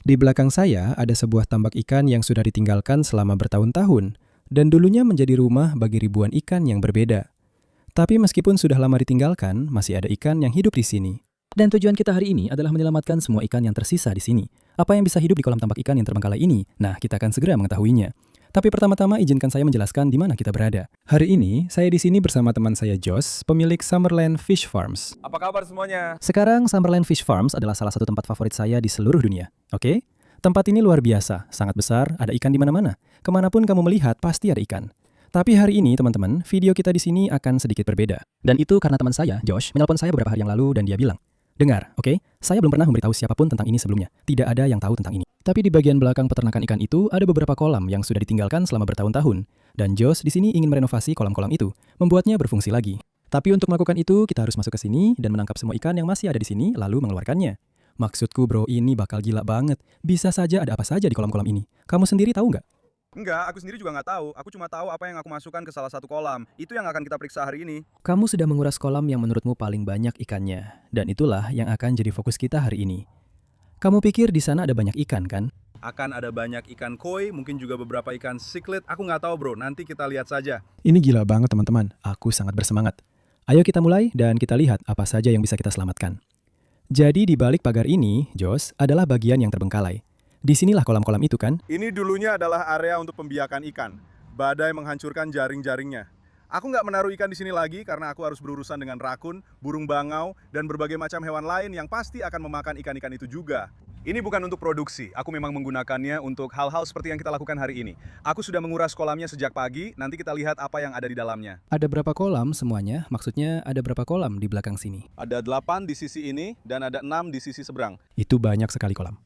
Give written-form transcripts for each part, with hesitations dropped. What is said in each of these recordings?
Di belakang saya ada sebuah tambak ikan yang sudah ditinggalkan selama bertahun-tahun dan dulunya menjadi rumah bagi ribuan ikan yang berbeda. Tapi meskipun sudah lama ditinggalkan, masih ada ikan yang hidup di sini. Dan tujuan kita hari ini adalah menyelamatkan semua ikan yang tersisa di sini. Apa yang bisa hidup di kolam tambak ikan yang terbengkalai ini? Nah, kita akan segera mengetahuinya. Tapi pertama-tama izinkan saya menjelaskan di mana kita berada. Hari ini, saya di sini bersama teman saya Josh, pemilik Summerland Fish Farms. Apa kabar semuanya? Sekarang Summerland Fish Farms adalah salah satu tempat favorit saya di seluruh dunia. Oke? Tempat ini luar biasa, sangat besar, ada ikan di mana-mana. Kemanapun kamu melihat, pasti ada ikan. Tapi hari ini, teman-teman, video kita di sini akan sedikit berbeda. Dan itu karena teman saya, Josh, menelpon saya beberapa hari yang lalu dan dia bilang, "Dengar, oke? Saya belum pernah memberitahu siapapun tentang ini sebelumnya. Tidak ada yang tahu tentang ini. Tapi di bagian belakang peternakan ikan itu ada beberapa kolam yang sudah ditinggalkan selama bertahun-tahun. Dan Josh di sini ingin merenovasi kolam-kolam itu, membuatnya berfungsi lagi. Tapi untuk melakukan itu, kita harus masuk ke sini dan menangkap semua ikan yang masih ada di sini, lalu mengeluarkannya. Maksudku bro, ini bakal gila banget. Bisa saja ada apa saja di kolam-kolam ini. Kamu sendiri tahu nggak?" Enggak, aku sendiri juga nggak tahu. Aku cuma tahu apa yang aku masukkan ke salah satu kolam. Itu yang akan kita periksa hari ini. Kamu sudah menguras kolam yang menurutmu paling banyak ikannya. Dan itulah yang akan jadi fokus kita hari ini. Kamu pikir di sana ada banyak ikan kan? Akan ada banyak ikan koi, mungkin juga beberapa ikan cichlid. Aku nggak tahu bro, nanti kita lihat saja. Ini gila banget teman-teman, aku sangat bersemangat. Ayo kita mulai dan kita lihat apa saja yang bisa kita selamatkan. Jadi di balik pagar ini, Josh, adalah bagian yang terbengkalai. Disinilah kolam-kolam itu kan? Ini dulunya adalah area untuk pembiakan ikan. Badai menghancurkan jaring-jaringnya. Aku nggak menaruh ikan di sini lagi karena aku harus berurusan dengan rakun, burung bangau, dan berbagai macam hewan lain yang pasti akan memakan ikan-ikan itu juga. Ini bukan untuk produksi, aku memang menggunakannya untuk hal-hal seperti yang kita lakukan hari ini. Aku sudah menguras kolamnya sejak pagi, nanti kita lihat apa yang ada di dalamnya. Ada berapa kolam semuanya? Maksudnya ada berapa kolam di belakang sini? Ada 8 di sisi ini dan ada 6 di sisi seberang. Itu banyak sekali kolam.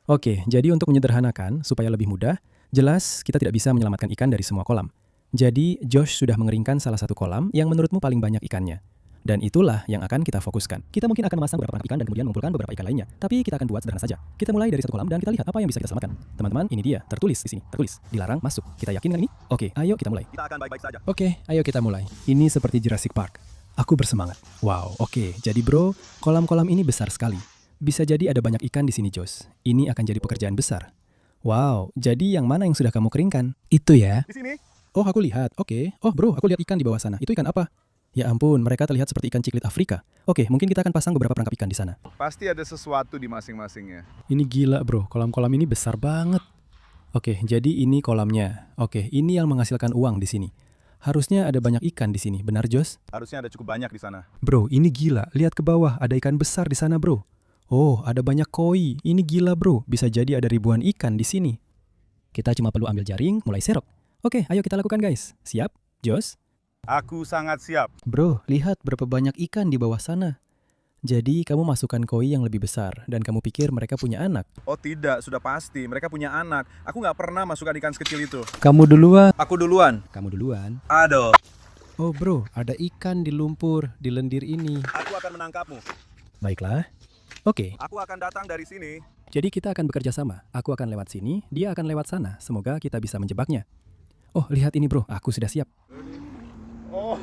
Oke, jadi untuk menyederhanakan, supaya lebih mudah, jelas kita tidak bisa menyelamatkan ikan dari semua kolam. Jadi, Josh sudah mengeringkan salah satu kolam yang menurutmu paling banyak ikannya. Dan itulah yang akan kita fokuskan. Kita mungkin akan memasang beberapa perangkap ikan dan kemudian mengumpulkan beberapa ikan lainnya. Tapi kita akan buat sederhana saja. Kita mulai dari satu kolam dan kita lihat apa yang bisa kita selamatkan. Teman-teman, ini dia, tertulis di sini. Tertulis, dilarang masuk. Kita yakin dengan ini? Oke, ayo kita mulai. Kita akan baik-baik saja. Oke, ayo kita mulai. Ini seperti Jurassic Park. Aku bersemangat. Wow, oke. Jadi bro, kolam-kolam ini besar sekali. Bisa jadi ada banyak ikan di sini, Josh. Ini akan jadi pekerjaan besar. Wow, jadi yang mana yang sudah kamu keringkan? Itu ya? Di sini. Oh, aku lihat. Oke. Oh, bro, aku lihat ikan di bawah sana. Itu ikan apa? Ya ampun, mereka terlihat seperti ikan cichlid Afrika. Oke, mungkin kita akan pasang beberapa perangkap ikan di sana. Pasti ada sesuatu di masing-masingnya. Ini gila, bro. Kolam-kolam ini besar banget. Oke, jadi ini kolamnya. Oke, ini yang menghasilkan uang di sini. Harusnya ada banyak ikan di sini, benar, Josh? Harusnya ada cukup banyak di sana. Bro, ini gila. Lihat ke bawah, ada ikan besar di sana, bro. Oh, ada banyak koi. Ini gila, bro. Bisa jadi ada ribuan ikan di sini. Kita cuma perlu ambil jaring, mulai serok. Oke, ayo kita lakukan guys. Siap? Josh? Aku sangat siap. Bro, lihat berapa banyak ikan di bawah sana. Jadi kamu masukkan koi yang lebih besar dan kamu pikir mereka punya anak. Oh tidak, sudah pasti. Mereka punya anak. Aku nggak pernah masukkan ikan sekecil itu. Kamu duluan. Aku duluan. Kamu duluan. Aduh. Oh bro, ada ikan di lumpur, di lendir ini. Aku akan menangkapmu. Baiklah. Oke, Aku akan datang dari sini. Jadi kita akan bekerja sama. Aku akan lewat sini, dia akan lewat sana. Semoga kita bisa menjebaknya. oh lihat ini bro, aku sudah siap. Oh.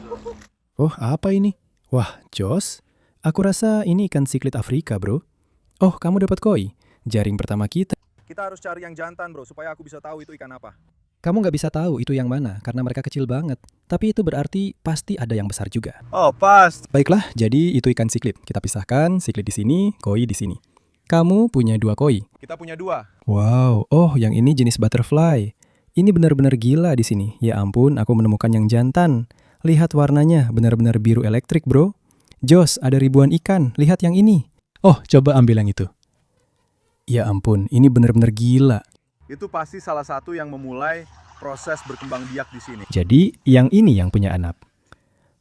Oh, apa ini? Wah, Josh, aku rasa ini ikan cichlid Afrika bro. Oh, kamu dapat koi. Jaring pertama kita. Kita harus cari yang jantan bro, supaya aku bisa tahu itu ikan apa. Kamu nggak bisa tahu itu yang mana, karena mereka kecil banget. Tapi itu berarti pasti ada yang besar juga. Oh pas. Baiklah, jadi itu ikan cichlid. Kita pisahkan, cichlid di sini, koi di sini. Kamu punya 2 koi. Kita punya 2. Wow, oh yang ini jenis butterfly. Ini benar-benar gila di sini. Ya ampun, aku menemukan yang jantan. Lihat warnanya, benar-benar biru elektrik bro. Josh, ada ribuan ikan. Lihat yang ini. Oh, coba ambil yang itu. Ya ampun, ini benar-benar gila. Itu pasti salah satu yang memulai proses berkembang biak di sini. Jadi, yang ini yang punya anak.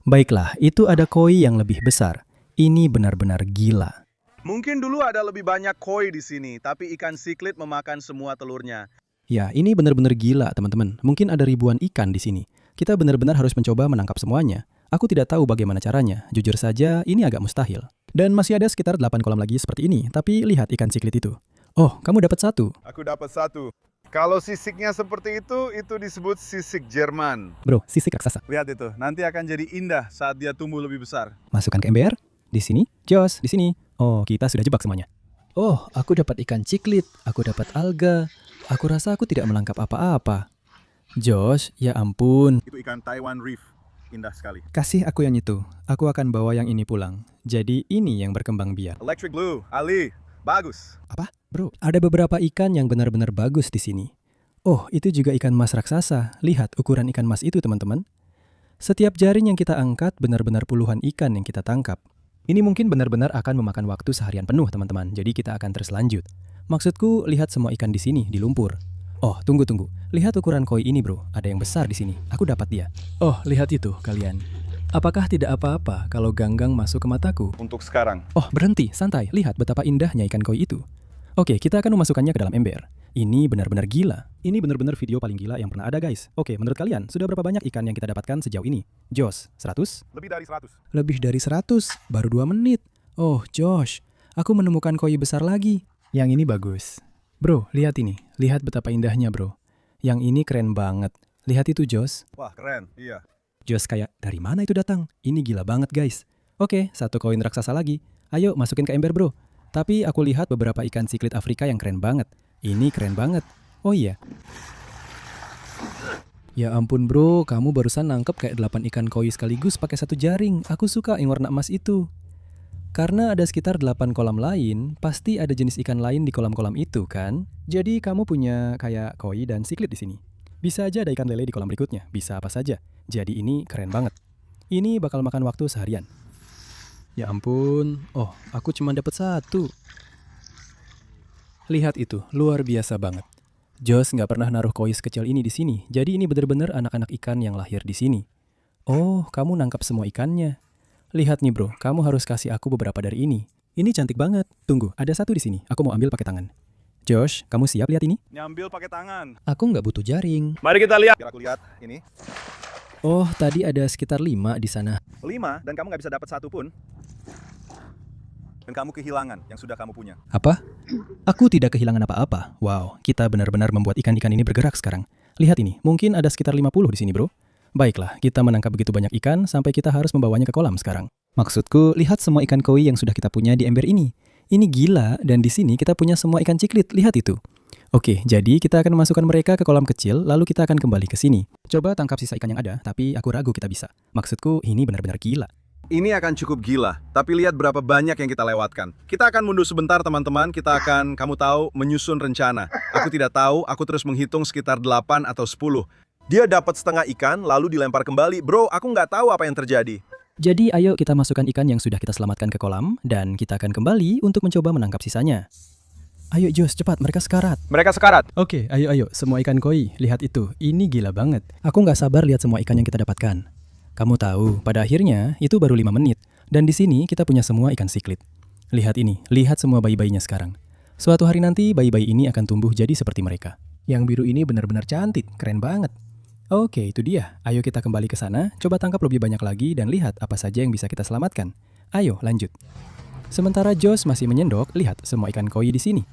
Baiklah, itu ada koi yang lebih besar. Ini benar-benar gila. Mungkin dulu ada lebih banyak koi di sini, tapi ikan cichlid memakan semua telurnya. Ya, ini benar-benar gila, teman-teman. Mungkin ada ribuan ikan di sini. Kita benar-benar harus mencoba menangkap semuanya. Aku tidak tahu bagaimana caranya. Jujur saja, ini agak mustahil. Dan masih ada sekitar 8 kolam lagi seperti ini. Tapi lihat ikan cichlid itu. Oh, kamu dapat 1. Aku dapat 1. Kalau sisiknya seperti itu disebut sisik Jerman. Bro, sisik raksasa. Lihat itu, nanti akan jadi indah saat dia tumbuh lebih besar. Masukkan ke ember. Di sini. Josh, di sini. Oh, kita sudah jebak semuanya. Oh, aku dapat ikan ciklit, aku dapat alga. Aku rasa aku tidak menangkap apa-apa. Josh, ya ampun. Itu ikan Taiwan Reef. Indah sekali. Kasih aku yang itu. Aku akan bawa yang ini pulang. Jadi ini yang berkembang biak. Electric Blue. Ali. Bagus. Apa? Bro, ada beberapa ikan yang benar-benar bagus di sini. Oh, itu juga ikan mas raksasa. Lihat ukuran ikan mas itu, teman-teman. Setiap jaring yang kita angkat benar-benar puluhan ikan yang kita tangkap. Ini mungkin benar-benar akan memakan waktu seharian penuh, teman-teman. Jadi kita akan terus lanjut. Maksudku, lihat semua ikan di sini, di lumpur. Oh, tunggu. Lihat ukuran koi ini, bro. Ada yang besar di sini. Aku dapat dia. Oh, lihat itu, kalian. Apakah tidak apa-apa kalau ganggang masuk ke mataku? Untuk sekarang. Oh, berhenti, santai. Lihat betapa indahnya ikan koi itu. Oke, kita akan memasukkannya ke dalam ember. Ini benar-benar gila. Ini benar-benar video paling gila yang pernah ada, guys. Oke, menurut kalian, sudah berapa banyak ikan yang kita dapatkan sejauh ini? Josh, 100? Lebih dari 100. Lebih dari 100, baru 2 menit. Oh, Josh, aku menemukan koi besar lagi. Yang ini bagus. Bro, lihat ini. Lihat betapa indahnya, bro. Yang ini keren banget. Lihat itu, Josh. Wah, keren. Iya. Josh kayak, dari mana itu datang? Ini gila banget, guys. Oke, satu koin raksasa lagi. Ayo, masukin ke ember, bro. Tapi aku lihat beberapa ikan siklit Afrika yang keren banget. Ini keren banget. Oh iya. Ya ampun bro, kamu barusan nangkep kayak 8 ikan koi sekaligus pakai satu jaring. Aku suka yang warna emas itu. Karena ada sekitar 8 kolam lain, pasti ada jenis ikan lain di kolam-kolam itu kan? Jadi kamu punya kayak koi dan siklit di sini. Bisa aja ada ikan lele di kolam berikutnya, bisa apa saja. Jadi ini keren banget. Ini bakal makan waktu seharian. Ya ampun, oh aku cuma dapat 1. Lihat itu, luar biasa banget. Josh nggak pernah naruh koi sekecil ini di sini, jadi ini benar-benar anak-anak ikan yang lahir di sini. Oh, kamu nangkap semua ikannya. Lihat nih bro, kamu harus kasih aku beberapa dari ini. Ini cantik banget. Tunggu, ada 1 di sini. Aku mau ambil pakai tangan. Josh, kamu siap lihat ini? Nyambil pakai tangan. Aku nggak butuh jaring. Mari kita lihat. Biar aku lihat. Ini. Oh, tadi ada sekitar 5 di sana. 5 dan kamu nggak bisa dapat 1 pun. Dan kamu kehilangan yang sudah kamu punya. Apa? Aku tidak kehilangan apa-apa. Wow, kita benar-benar membuat ikan-ikan ini bergerak sekarang. Lihat ini, mungkin ada sekitar 50 di sini bro. Baiklah, kita menangkap begitu banyak ikan sampai kita harus membawanya ke kolam sekarang. Maksudku, lihat semua ikan koi yang sudah kita punya di ember ini. Ini gila, dan di sini kita punya semua ikan ciklit. Lihat itu. Oke, jadi kita akan memasukkan mereka ke kolam kecil, lalu kita akan kembali ke sini. Coba tangkap sisa ikan yang ada, tapi aku ragu kita bisa. Maksudku, ini benar-benar gila. Ini akan cukup gila, tapi lihat berapa banyak yang kita lewatkan. Kita akan mundur sebentar teman-teman, kita akan, kamu tahu, menyusun rencana. Aku tidak tahu, aku terus menghitung sekitar 8 atau 10. Dia dapat setengah ikan, lalu dilempar kembali. Bro, aku nggak tahu apa yang terjadi. Jadi ayo kita masukkan ikan yang sudah kita selamatkan ke kolam, dan kita akan kembali untuk mencoba menangkap sisanya. Ayo Josh, cepat, mereka sekarat. Mereka sekarat. Oke, ayo, semua ikan koi, lihat itu, ini gila banget. Aku nggak sabar lihat semua ikan yang kita dapatkan. Kamu tahu, pada akhirnya itu baru 5 menit, dan di sini kita punya semua ikan siklit. Lihat ini, lihat semua bayi-bayinya sekarang. Suatu hari nanti bayi-bayi ini akan tumbuh jadi seperti mereka. Yang biru ini benar-benar cantik, keren banget. Oke, itu dia. Ayo kita kembali ke sana, coba tangkap lebih banyak lagi dan lihat apa saja yang bisa kita selamatkan. Ayo, lanjut. Sementara Josh masih menyendok, lihat semua ikan koi di sini.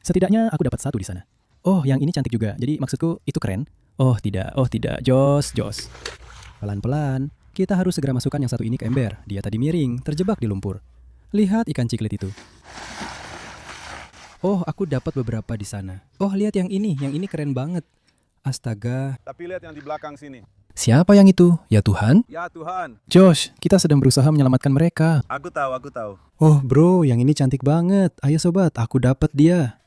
Setidaknya aku dapat 1 di sana. Oh, yang ini cantik juga. Jadi maksudku itu keren. Oh tidak, Josh. Pelan-pelan, kita harus segera masukkan yang 1 ini ke ember. Dia tadi miring, terjebak di lumpur. Lihat ikan ciklit itu. Oh, aku dapat beberapa di sana. Oh, lihat yang ini keren banget. Astaga. Tapi lihat yang di belakang sini. Siapa yang itu? Ya Tuhan? Ya Tuhan. Josh, kita sedang berusaha menyelamatkan mereka. Aku tahu. Oh bro, yang ini cantik banget. Ayo sobat, aku dapat dia.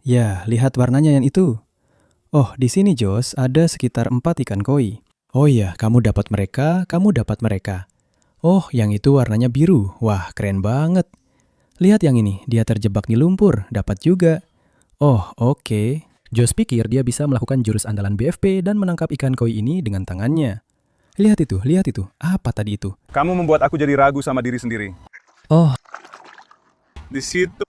Ya, lihat warnanya yang itu. Oh, di sini Josh ada sekitar 4 ikan koi. Oh iya, kamu dapat mereka. Oh, yang itu warnanya biru. Wah, keren banget. Lihat yang ini, dia terjebak di lumpur. Dapat juga. Oh, oke. Josh pikir dia bisa melakukan jurus andalan BFP dan menangkap ikan koi ini dengan tangannya. Lihat itu. Apa tadi itu? Kamu membuat aku jadi ragu sama diri sendiri. Oh, Di situ.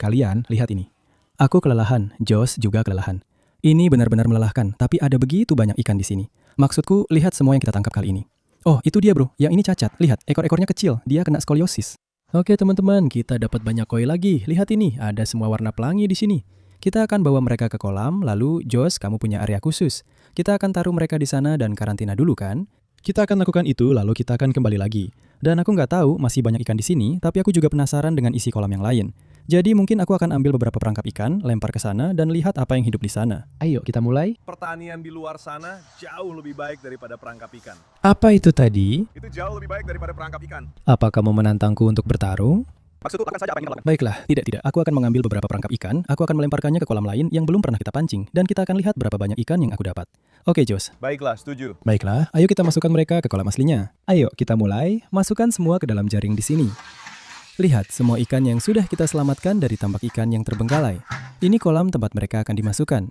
kalian lihat ini. Aku kelelahan, Josh juga kelelahan. Ini benar-benar melelahkan, tapi ada begitu banyak ikan di sini. Maksudku, lihat semua yang kita tangkap kali ini. Oh, itu dia bro, yang ini cacat. Lihat, ekor-ekornya kecil, dia kena skoliosis. Oke teman-teman, kita dapat banyak koi lagi. Lihat ini, ada semua warna pelangi di sini. Kita akan bawa mereka ke kolam, lalu Josh, kamu punya area khusus. Kita akan taruh mereka di sana dan karantina dulu kan? Kita akan lakukan itu, lalu kita akan kembali lagi. Dan aku nggak tahu masih banyak ikan di sini, tapi aku juga penasaran dengan isi kolam yang lain. Jadi mungkin aku akan ambil beberapa perangkap ikan, lempar ke sana, dan lihat apa yang hidup di sana. Ayo kita mulai. Pertanian di luar sana jauh lebih baik daripada perangkap ikan. Apa itu tadi? Itu jauh lebih baik daripada perangkap ikan. Apa kamu menantangku untuk bertarung? Maksudku, lakukan saja apa yang ingin kau lakukan. Baiklah, tidak. Aku akan mengambil beberapa perangkap ikan, aku akan melemparkannya ke kolam lain yang belum pernah kita pancing, dan kita akan lihat berapa banyak ikan yang aku dapat. Oke, Jos. Baiklah, setuju. Baiklah, ayo kita masukkan mereka ke kolam aslinya. Ayo, kita mulai. Masukkan semua ke dalam jaring di sini. Lihat semua ikan yang sudah kita selamatkan dari tambak ikan yang terbengkalai. Ini kolam tempat mereka akan dimasukkan.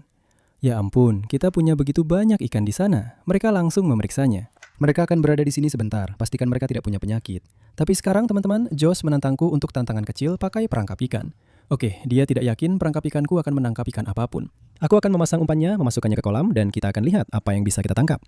Ya ampun, kita punya begitu banyak ikan di sana. Mereka langsung memeriksanya. Mereka akan berada di sini sebentar, pastikan mereka tidak punya penyakit. Tapi sekarang teman-teman, Josh menantangku untuk tantangan kecil pakai perangkap ikan. Oke, dia tidak yakin perangkap ikanku akan menangkap ikan apapun. Aku akan memasang umpannya, memasukkannya ke kolam, dan kita akan lihat apa yang bisa kita tangkap.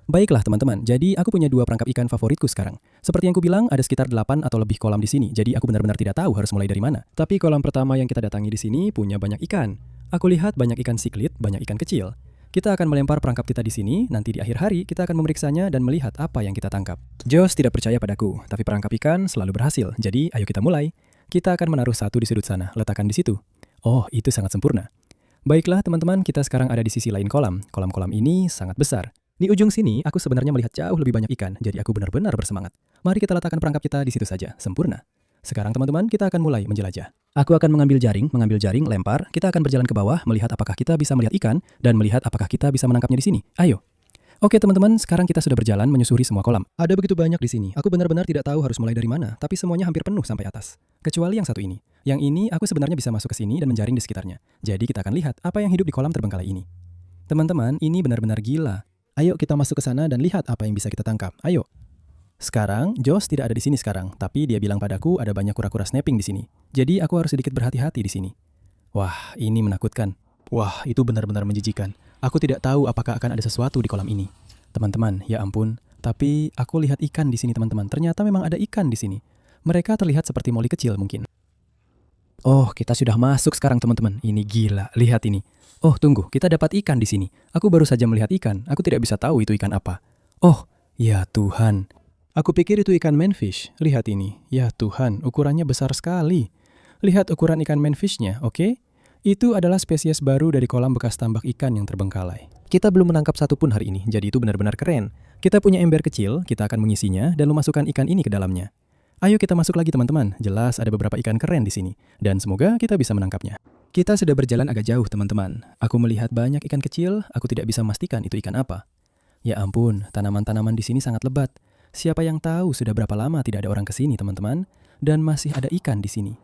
Baiklah teman-teman, jadi aku punya 2 perangkap ikan favoritku sekarang. Seperti yang kubilang, ada sekitar 8 atau lebih kolam di sini, jadi aku benar-benar tidak tahu harus mulai dari mana. Tapi kolam pertama yang kita datangi di sini punya banyak ikan. Aku lihat banyak ikan siklit, banyak ikan kecil. Kita akan melempar perangkap kita di sini, nanti di akhir hari kita akan memeriksanya dan melihat apa yang kita tangkap. Josh tidak percaya padaku, tapi perangkap ikan selalu berhasil, jadi ayo kita mulai. Kita akan menaruh satu di sudut sana, letakkan di situ. Oh, itu sangat sempurna. Baiklah teman-teman, kita sekarang ada di sisi lain kolam. Kolam-kolam ini sangat besar. Di ujung sini, aku sebenarnya melihat jauh lebih banyak ikan, jadi aku benar-benar bersemangat. Mari kita letakkan perangkap kita di situ saja, sempurna. Sekarang teman-teman, kita akan mulai menjelajah. Aku akan mengambil jaring, lempar. Kita akan berjalan ke bawah, melihat apakah kita bisa melihat ikan, dan melihat apakah kita bisa menangkapnya di sini. Ayo. Oke teman-teman, sekarang kita sudah berjalan menyusuri semua kolam. Ada begitu banyak di sini, aku benar-benar tidak tahu harus mulai dari mana, tapi semuanya hampir penuh sampai atas. Kecuali yang satu ini. Yang ini, aku sebenarnya bisa masuk ke sini dan menjaring di sekitarnya. Jadi kita akan lihat apa yang hidup di kolam terbengkalai ini. Teman-teman, ini benar-benar gila. Ayo kita masuk ke sana dan lihat apa yang bisa kita tangkap. Ayo. Sekarang, Josh tidak ada di sini sekarang, tapi dia bilang padaku ada banyak kura-kura snapping di sini. Jadi aku harus sedikit berhati-hati di sini. Wah, ini menakutkan. Wah, itu benar-benar menjijikan. Aku tidak tahu apakah akan ada sesuatu di kolam ini. Teman-teman, ya ampun. Tapi aku lihat ikan di sini teman-teman. Ternyata memang ada ikan di sini. Mereka terlihat seperti moli kecil mungkin. Oh, kita sudah masuk sekarang teman-teman. Ini gila, lihat ini. Oh, tunggu, kita dapat ikan di sini. Aku baru saja melihat ikan. Aku tidak bisa tahu itu ikan apa. Oh, ya Tuhan. Aku pikir itu ikan manfish. Lihat ini. Ya Tuhan, ukurannya besar sekali. Lihat ukuran ikan manfishnya, oke? Itu adalah spesies baru dari kolam bekas tambak ikan yang terbengkalai. Kita belum menangkap satu pun hari ini, jadi itu benar-benar keren. Kita punya ember kecil, kita akan mengisinya dan memasukkan ikan ini ke dalamnya. Ayo kita masuk lagi teman-teman. Jelas ada beberapa ikan keren di sini. Dan semoga kita bisa menangkapnya. Kita sudah berjalan agak jauh teman-teman. Aku melihat banyak ikan kecil, aku tidak bisa memastikan itu ikan apa. Ya ampun, tanaman-tanaman di sini sangat lebat. Siapa yang tahu sudah berapa lama tidak ada orang ke sini teman-teman. Dan masih ada ikan di sini.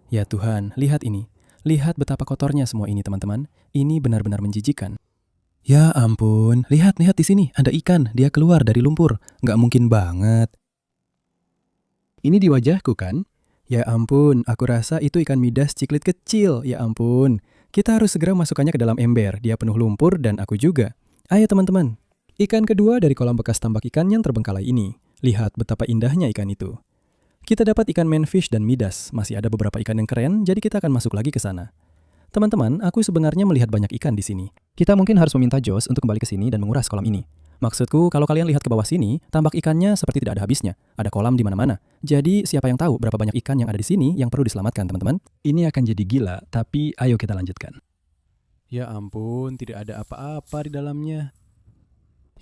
Ya Tuhan, lihat ini. Lihat betapa kotornya semua ini teman-teman. Ini benar-benar menjijikkan. Ya ampun, lihat di sini. Ada ikan, dia keluar dari lumpur. Nggak mungkin banget. Ini di wajahku kan? Ya ampun, aku rasa itu ikan midas ciklit kecil. Ya ampun, kita harus segera masukkannya ke dalam ember. Dia penuh lumpur dan aku juga. Ayo teman-teman. Ikan kedua dari kolam bekas tambak ikan yang terbengkalai ini. Lihat betapa indahnya ikan itu. Kita dapat ikan manfish dan midas. Masih ada beberapa ikan yang keren, jadi kita akan masuk lagi ke sana. Teman-teman, aku sebenarnya melihat banyak ikan di sini. Kita mungkin harus meminta Josh untuk kembali ke sini dan menguras kolam ini. Maksudku, kalau kalian lihat ke bawah sini, tambak ikannya seperti tidak ada habisnya. Ada kolam di mana-mana. Jadi, siapa yang tahu berapa banyak ikan yang ada di sini yang perlu diselamatkan, teman-teman? Ini akan jadi gila, tapi ayo kita lanjutkan. Ya ampun, tidak ada apa-apa di dalamnya.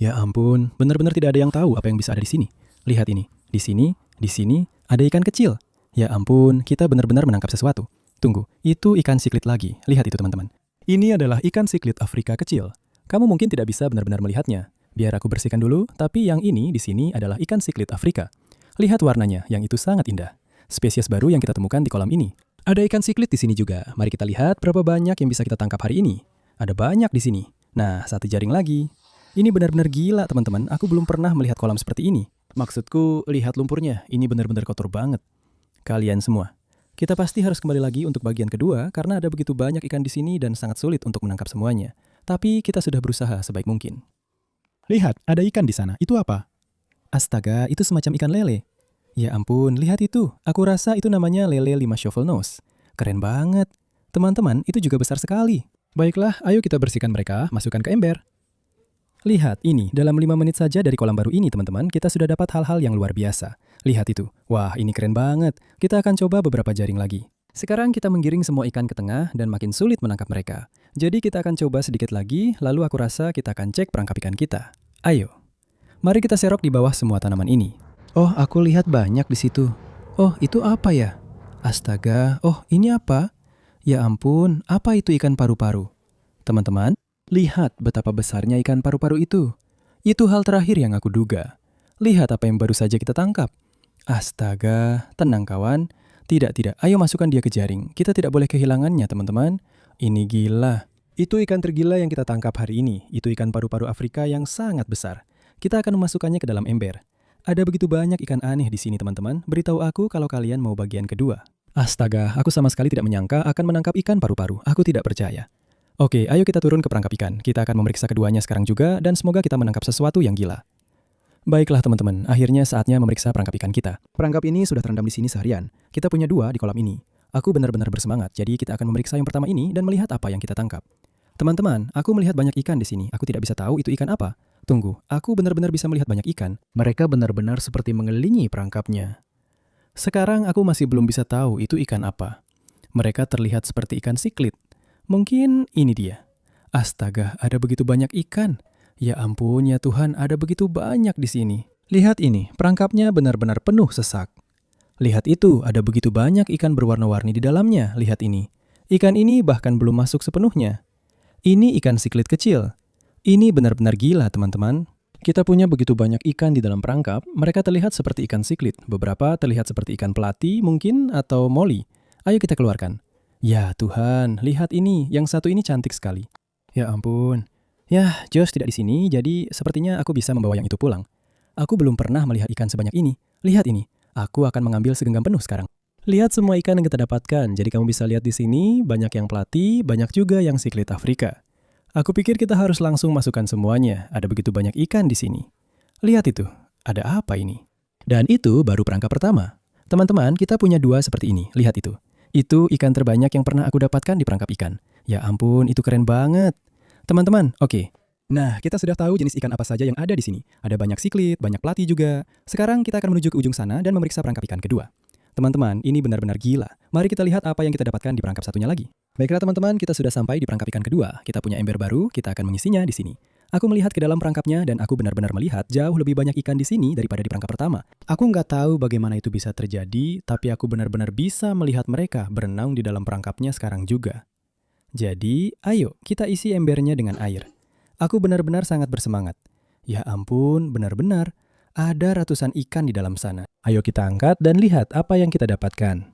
Ya ampun, benar-benar tidak ada yang tahu apa yang bisa ada di sini. Lihat ini, di sini, ada ikan kecil. Ya ampun, kita benar-benar menangkap sesuatu. Tunggu, itu ikan siklit lagi. Lihat itu teman-teman. Ini adalah ikan siklit Afrika kecil. Kamu mungkin tidak bisa benar-benar melihatnya. Biar aku bersihkan dulu, tapi yang ini di sini adalah ikan siklit Afrika. Lihat warnanya, yang itu sangat indah. Spesies baru yang kita temukan di kolam ini. Ada ikan siklit di sini juga. Mari kita lihat berapa banyak yang bisa kita tangkap hari ini. Ada banyak di sini. Nah, satu jaring lagi. Ini benar-benar gila teman-teman, aku belum pernah melihat kolam seperti ini. Maksudku, lihat lumpurnya, ini benar-benar kotor banget. Kalian semua, kita pasti harus kembali lagi untuk bagian kedua karena ada begitu banyak ikan di sini dan sangat sulit untuk menangkap semuanya. Tapi kita sudah berusaha sebaik mungkin. Lihat, ada ikan di sana, itu apa? Astaga, itu semacam ikan lele. Ya ampun, lihat itu, aku rasa itu namanya lele 5 shovel nose. Keren banget. Teman-teman, itu juga besar sekali. Baiklah, ayo kita bersihkan mereka, masukkan ke ember. Lihat, ini, dalam 5 menit saja dari kolam baru ini teman-teman, kita sudah dapat hal-hal yang luar biasa. Lihat itu. Wah, ini keren banget. Kita akan coba beberapa jaring lagi. Sekarang kita menggiring semua ikan ke tengah dan makin sulit menangkap mereka. Jadi kita akan coba sedikit lagi, lalu aku rasa kita akan cek perangkap ikan kita. Ayo. Mari kita serok di bawah semua tanaman ini. Oh, aku lihat banyak di situ. Oh, itu apa ya? Astaga, oh ini apa? Ya ampun, apa itu ikan paru-paru? Teman-teman, lihat betapa besarnya ikan paru-paru itu. Itu hal terakhir yang aku duga. Lihat apa yang baru saja kita tangkap. Astaga, tenang kawan. Tidak, ayo masukkan dia ke jaring. Kita tidak boleh kehilangannya, teman-teman. Ini gila. Itu ikan tergila yang kita tangkap hari ini. Itu ikan paru-paru Afrika yang sangat besar. Kita akan memasukkannya ke dalam ember. Ada begitu banyak ikan aneh di sini, teman-teman. Beritahu aku kalau kalian mau bagian kedua. Astaga, aku sama sekali tidak menyangka akan menangkap ikan paru-paru. Aku tidak percaya. Oke, ayo kita turun ke perangkap ikan. Kita akan memeriksa keduanya sekarang juga dan semoga kita menangkap sesuatu yang gila. Baiklah teman-teman, akhirnya saatnya memeriksa perangkap ikan kita. Perangkap ini sudah terendam di sini seharian. Kita punya 2 di kolam ini. Aku benar-benar bersemangat, jadi kita akan memeriksa yang pertama ini dan melihat apa yang kita tangkap. Teman-teman, aku melihat banyak ikan di sini. Aku tidak bisa tahu itu ikan apa. Tunggu, aku benar-benar bisa melihat banyak ikan. Mereka benar-benar seperti mengelilingi perangkapnya. Sekarang aku masih belum bisa tahu itu ikan apa. Mereka terlihat seperti ikan siklit. Mungkin ini dia. Astaga, ada begitu banyak ikan. Ya ampun, ya Tuhan, ada begitu banyak di sini. Lihat ini, perangkapnya benar-benar penuh sesak. Lihat itu, ada begitu banyak ikan berwarna-warni di dalamnya. Lihat ini. Ikan ini bahkan belum masuk sepenuhnya. Ini ikan siklit kecil. Ini benar-benar gila, teman-teman. Kita punya begitu banyak ikan di dalam perangkap, mereka terlihat seperti ikan siklit. Beberapa terlihat seperti ikan pelati mungkin atau moli. Ayo kita keluarkan. Ya Tuhan, lihat ini. Yang satu ini cantik sekali. Ya ampun. Ya, Josh tidak di sini, jadi sepertinya aku bisa membawa yang itu pulang. Aku belum pernah melihat ikan sebanyak ini. Lihat ini. Aku akan mengambil segenggam penuh sekarang. Lihat semua ikan yang kita dapatkan. Jadi kamu bisa lihat di sini, banyak yang pelati, banyak juga yang siklit Afrika. Aku pikir kita harus langsung masukkan semuanya. Ada begitu banyak ikan di sini. Lihat itu. Ada apa ini? Dan itu baru perangkap pertama. Teman-teman, kita punya 2 seperti ini. Lihat itu. Itu ikan terbanyak yang pernah aku dapatkan di perangkap ikan. Ya ampun, itu keren banget. Teman-teman, oke. Nah, kita sudah tahu jenis ikan apa saja yang ada di sini. Ada banyak siklit, banyak pelati juga. Sekarang kita akan menuju ke ujung sana dan memeriksa perangkap ikan kedua. Teman-teman, ini benar-benar gila. Mari kita lihat apa yang kita dapatkan di perangkap satunya lagi. Baiklah teman-teman, kita sudah sampai di perangkap ikan kedua. Kita punya ember baru, kita akan mengisinya di sini. Aku melihat ke dalam perangkapnya dan aku benar-benar melihat jauh lebih banyak ikan di sini daripada di perangkap pertama. Aku nggak tahu bagaimana itu bisa terjadi, tapi aku benar-benar bisa melihat mereka berenang di dalam perangkapnya sekarang juga. Jadi, ayo kita isi embernya dengan air. Aku benar-benar sangat bersemangat. Ya ampun, benar-benar. Ada ratusan ikan di dalam sana. Ayo kita angkat dan lihat apa yang kita dapatkan.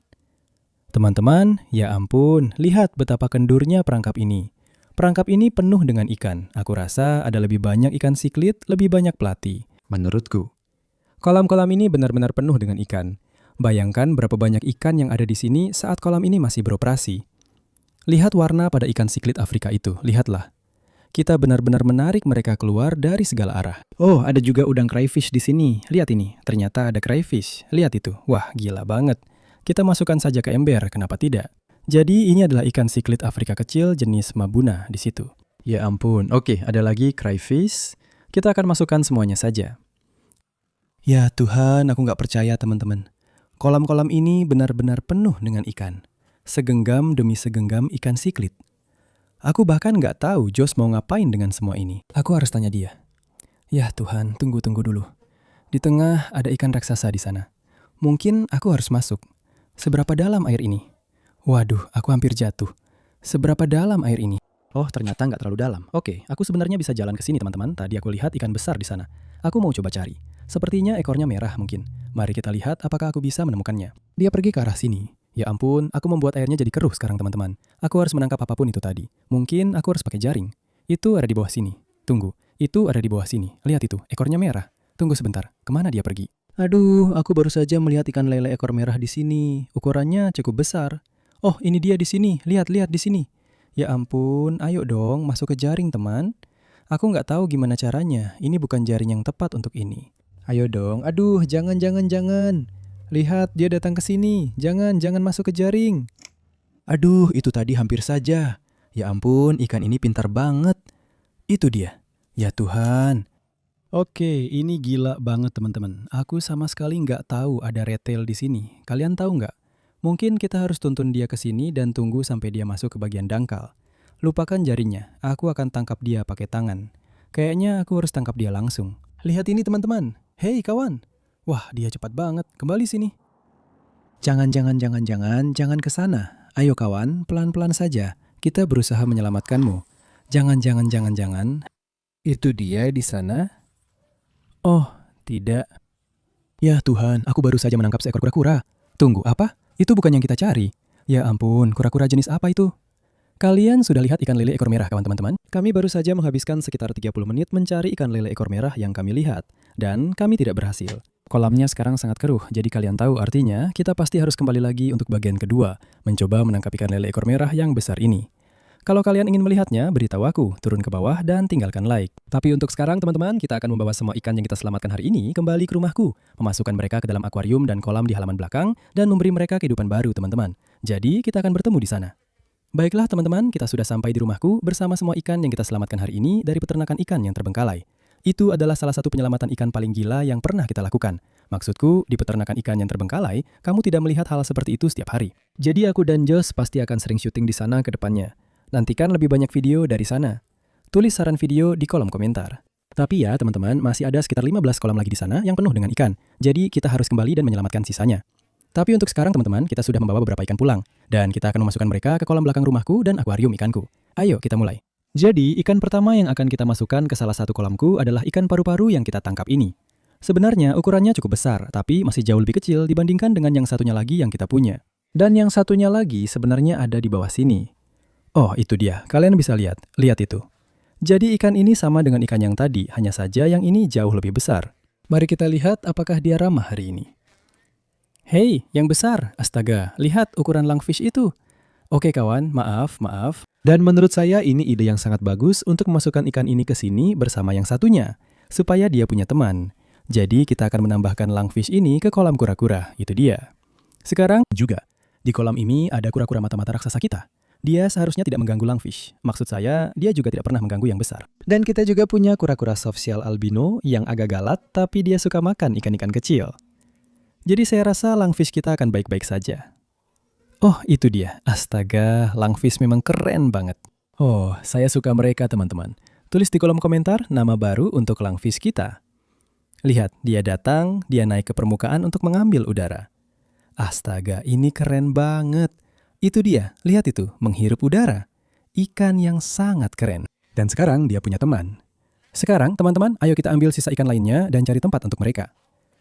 Teman-teman, ya ampun, lihat betapa kendurnya perangkap ini. Perangkap ini penuh dengan ikan. Aku rasa ada lebih banyak ikan siklit, lebih banyak pelati. Menurutku. Kolam-kolam ini benar-benar penuh dengan ikan. Bayangkan berapa banyak ikan yang ada di sini saat kolam ini masih beroperasi. Lihat warna pada ikan siklit Afrika itu, lihatlah. Kita benar-benar menarik mereka keluar dari segala arah. Oh, ada juga udang crayfish di sini. Lihat ini, ternyata ada crayfish. Lihat itu. Wah, gila banget. Kita masukkan saja ke ember, kenapa tidak? Jadi ini adalah ikan siklit Afrika kecil jenis Mabuna di situ. Ya ampun. Oke, ada lagi crayfish. Kita akan masukkan semuanya saja. Ya Tuhan, aku nggak percaya teman-teman. Kolam-kolam ini benar-benar penuh dengan ikan. Segenggam demi segenggam ikan siklit. Aku bahkan nggak tahu Josh mau ngapain dengan semua ini. Aku harus tanya dia. Ya Tuhan, tunggu dulu. Di tengah ada ikan raksasa di sana. Mungkin aku harus masuk. Seberapa dalam air ini? Waduh, aku hampir jatuh. Seberapa dalam air ini? Oh, ternyata nggak terlalu dalam. Oke, aku sebenarnya bisa jalan ke sini teman-teman. Tadi aku lihat ikan besar di sana. Aku mau coba cari. Sepertinya ekornya merah mungkin. Mari kita lihat apakah aku bisa menemukannya. Dia pergi ke arah sini. Ya ampun, aku membuat airnya jadi keruh sekarang teman-teman. Aku harus menangkap apapun itu tadi. Mungkin aku harus pakai jaring. Itu ada di bawah sini. Tunggu, itu ada di bawah sini. Lihat itu, ekornya merah. Tunggu sebentar, kemana dia pergi? Aduh, aku baru saja melihat ikan lele ekor merah di sini. Ukurannya cukup besar. Oh, ini dia di sini. Lihat di sini. Ya ampun, ayo dong masuk ke jaring teman. Aku nggak tahu gimana caranya. Ini bukan jaring yang tepat untuk ini. Ayo dong. Aduh, jangan. Lihat, dia datang ke sini. Jangan masuk ke jaring. Aduh, itu tadi hampir saja. Ya ampun, ikan ini pintar banget. Itu dia. Ya Tuhan. Oke, ini gila banget teman-teman. Aku sama sekali nggak tahu ada retail di sini. Kalian tahu nggak? Mungkin kita harus tuntun dia ke sini dan tunggu sampai dia masuk ke bagian dangkal. Lupakan jarinya, aku akan tangkap dia pakai tangan. Kayaknya aku harus tangkap dia langsung. Lihat ini teman-teman. Hei kawan. Wah, dia cepat banget. Kembali sini. Jangan ke sana. Ayo kawan, pelan-pelan saja. Kita berusaha menyelamatkanmu. Jangan. Itu dia di sana? Oh, tidak. Ya Tuhan, aku baru saja menangkap seekor kura-kura. Tunggu, apa? Itu bukan yang kita cari. Ya ampun, kura-kura jenis apa itu? Kalian sudah lihat ikan lele ekor merah, kawan teman-teman? Kami baru saja menghabiskan sekitar 30 menit mencari ikan lele ekor merah yang kami lihat. Dan kami tidak berhasil. Kolamnya sekarang sangat keruh, jadi kalian tahu artinya kita pasti harus kembali lagi untuk bagian kedua, mencoba menangkap ikan lele ekor merah yang besar ini. Kalau kalian ingin melihatnya, beritahu aku, turun ke bawah dan tinggalkan like. Tapi untuk sekarang teman-teman, kita akan membawa semua ikan yang kita selamatkan hari ini kembali ke rumahku, memasukkan mereka ke dalam akuarium dan kolam di halaman belakang, dan memberi mereka kehidupan baru teman-teman. Jadi kita akan bertemu di sana. Baiklah teman-teman, kita sudah sampai di rumahku bersama semua ikan yang kita selamatkan hari ini dari peternakan ikan yang terbengkalai. Itu adalah salah satu penyelamatan ikan paling gila yang pernah kita lakukan. Maksudku, di peternakan ikan yang terbengkalai, kamu tidak melihat hal seperti itu setiap hari. Jadi aku dan Josh pasti akan sering syuting di sana ke depannya. Nantikan lebih banyak video dari sana. Tulis saran video di kolom komentar. Tapi ya teman-teman, masih ada sekitar 15 kolam lagi di sana yang penuh dengan ikan. Jadi kita harus kembali dan menyelamatkan sisanya. Tapi untuk sekarang teman-teman, kita sudah membawa beberapa ikan pulang. Dan kita akan memasukkan mereka ke kolam belakang rumahku dan akuarium ikanku. Ayo kita mulai. Jadi ikan pertama yang akan kita masukkan ke salah satu kolamku adalah ikan paru-paru yang kita tangkap ini. Sebenarnya ukurannya cukup besar, tapi masih jauh lebih kecil dibandingkan dengan yang satunya lagi yang kita punya. Dan yang satunya lagi sebenarnya ada di bawah sini. Oh, itu dia. Kalian bisa lihat. Lihat itu. Jadi ikan ini sama dengan ikan yang tadi, hanya saja yang ini jauh lebih besar. Mari kita lihat apakah dia ramah hari ini. Hei, yang besar. Astaga, lihat ukuran lungfish itu. Oke kawan, maaf. Dan menurut saya ini ide yang sangat bagus untuk memasukkan ikan ini ke sini bersama yang satunya, supaya dia punya teman. Jadi kita akan menambahkan lungfish ini ke kolam kura-kura, itu dia. Sekarang juga, di kolam ini ada kura-kura mata-mata raksasa kita. Dia seharusnya tidak mengganggu lungfish. Maksud saya, dia juga tidak pernah mengganggu yang besar. Dan kita juga punya kura-kura softshell albino yang agak galat, tapi dia suka makan ikan-ikan kecil. Jadi saya rasa lungfish kita akan baik-baik saja. Oh, itu dia. Astaga, lungfish memang keren banget. Oh, saya suka mereka teman-teman. Tulis di kolom komentar nama baru untuk lungfish kita. Lihat, dia datang, dia naik ke permukaan untuk mengambil udara. Astaga, ini keren banget. Itu dia, lihat itu, menghirup udara. Ikan yang sangat keren. Dan sekarang dia punya teman. Sekarang, teman-teman, ayo kita ambil sisa ikan lainnya dan cari tempat untuk mereka.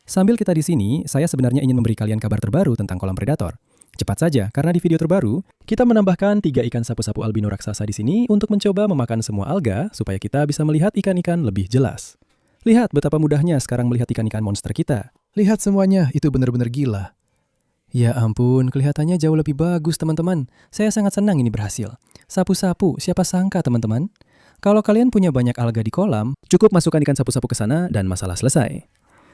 Sambil kita di sini, saya sebenarnya ingin memberi kalian kabar terbaru tentang kolam predator. Cepat saja, karena di video terbaru, kita menambahkan 3 ikan sapu-sapu albino raksasa di sini untuk mencoba memakan semua alga supaya kita bisa melihat ikan-ikan lebih jelas. Lihat betapa mudahnya sekarang melihat ikan-ikan monster kita. Lihat semuanya, itu benar-benar gila. Ya ampun, kelihatannya jauh lebih bagus teman-teman. Saya sangat senang ini berhasil. Sapu-sapu, siapa sangka teman-teman? Kalau kalian punya banyak alga di kolam, cukup masukkan ikan sapu-sapu ke sana dan masalah selesai.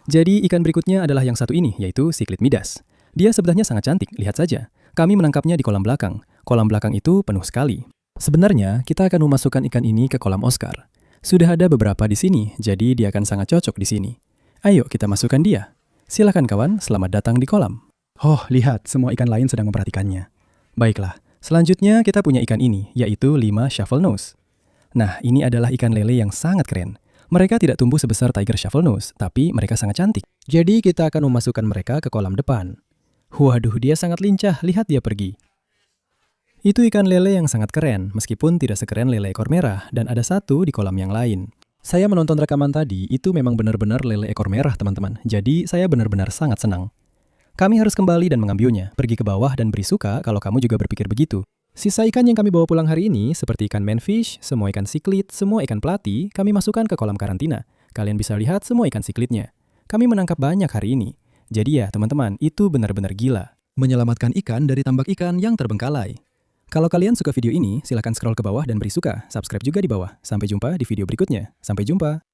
Jadi ikan berikutnya adalah yang satu ini, yaitu Cichlid midas. Dia sebenarnya sangat cantik, lihat saja. Kami menangkapnya di kolam belakang. Kolam belakang itu penuh sekali. Sebenarnya, kita akan memasukkan ikan ini ke kolam Oscar. Sudah ada beberapa di sini, jadi dia akan sangat cocok di sini. Ayo kita masukkan dia. Silakan kawan, selamat datang di kolam. Oh, lihat, semua ikan lain sedang memperhatikannya. Baiklah, selanjutnya kita punya ikan ini, yaitu 5 shovelnose. Nah, ini adalah ikan lele yang sangat keren. Mereka tidak tumbuh sebesar tiger shovelnose, tapi mereka sangat cantik. Jadi kita akan memasukkan mereka ke kolam depan. Waduh, dia sangat lincah, lihat dia pergi. Itu ikan lele yang sangat keren, meskipun tidak sekeren lele ekor merah, dan ada satu di kolam yang lain. Saya menonton rekaman tadi, itu memang benar-benar lele ekor merah, teman-teman. Jadi, saya benar-benar sangat senang. Kami harus kembali dan mengambilnya, pergi ke bawah dan beri suka kalau kamu juga berpikir begitu. Sisa ikan yang kami bawa pulang hari ini, seperti ikan manfish, semua ikan cichlid, semua ikan platy, kami masukkan ke kolam karantina. Kalian bisa lihat semua ikan cichlidnya. Kami menangkap banyak hari ini. Jadi ya, teman-teman, itu benar-benar gila. Menyelamatkan ikan dari tambak ikan yang terbengkalai. Kalau kalian suka video ini, silahkan scroll ke bawah dan beri suka. Subscribe juga di bawah. Sampai jumpa di video berikutnya. Sampai jumpa.